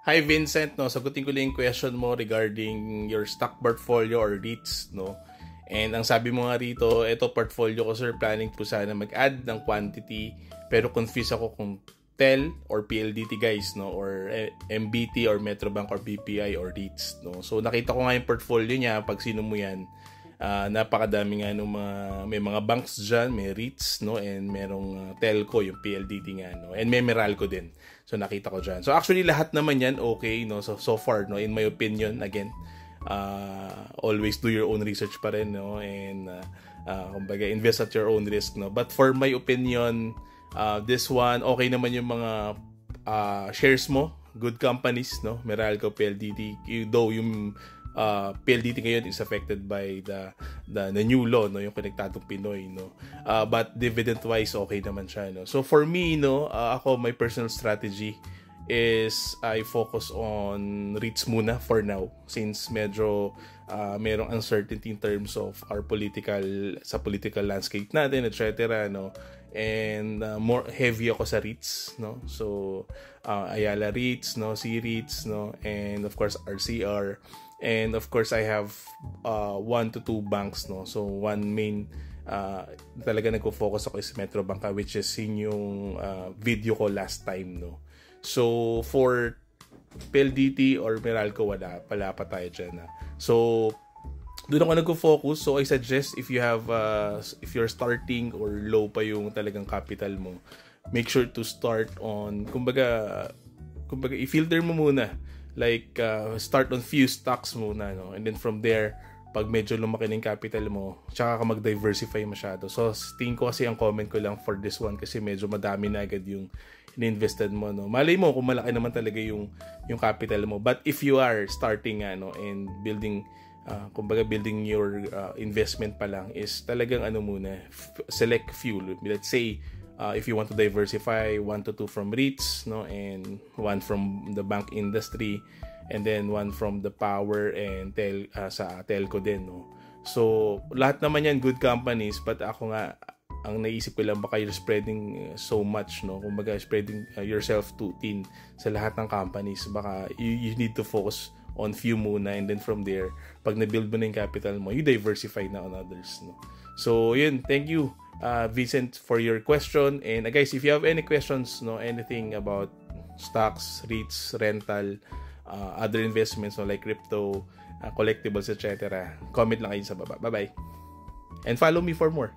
Hi Vincent, no, sagutin ko lang yung question mo regarding your stock portfolio or REITs, no. And ang sabi mo nga rito, ito portfolio ko sir, planning po sana mag-add ng quantity, pero confused ako kung TEL or PLDT guys, no, or MBT or Metrobank or BPI or REITs, no. So nakita ko nga yung portfolio niya, pag sino mo yan, napakadami nga nung may mga banks dyan, may REITs, no, and merong telco, yung PLDT nga, no, and may Meralco din. So nakita ko dyan. So actually lahat naman yan okay, no. So far, no, in my opinion, again, always do your own research pa rin, no, and kumbaga invest at your own risk, no. But for my opinion, this one okay naman yung mga shares mo, good companies, no, Meralco, PLDT, though yung PLDT ngayon is affected by the new law, no, yung Konektadong Pinoy, no. But dividend wise okay naman siya, no. So for me, no, ako my personal strategy is I focus on REITs muna for now, since medyo merong uncertainty in terms of our political landscape natin, etc., no. And more heavy ako sa REITs, no. So Ayala REITs, no, C-REITs, no, and of course RCR. And of course, I have 1 to 2 banks, no. So one main talaga nagko-focus ako is Metrobank, which is yung video ko last time, no. So for PLDT or Meralco, wala pa tayo dyan, na. So doon ako nagko-focus. So I suggest if you're starting or low pa yung talagang capital mo, make sure to start on, kumbaga i-filter mo muna. Like, start on few stocks muna, no? And then from there, pag medyo lumaki ng capital mo, tsaka ka mag-diversify masyado. So, tingin ko kasi ang comment ko lang for this one kasi medyo madami na agad yung ininvested mo, no? Malay mo kung malaki naman talaga yung capital mo. But if you are starting, and building, building your investment pa lang, is talagang muna, select few. Let's say, if you want to diversify, 1 to 2 from REITs, no, and 1 from the bank industry, and then 1 from the power and sa telco din, no. So lahat naman yan good companies, but ako nga ang naisip ko lang, baka you're spreading so much, no, kumbaga spreading yourself too thin sa lahat ng companies. Baka you need to focus on few muna, and then from there, pag na-build mo na yung capital mo, you diversify na on others, no. So yun, thank you Vincent for your question. And guys, if you have any questions, no, anything about stocks, REITs, rental, other investments, no, like crypto, collectibles, etc., comment lang kayo sa baba. Bye bye, and follow me for more.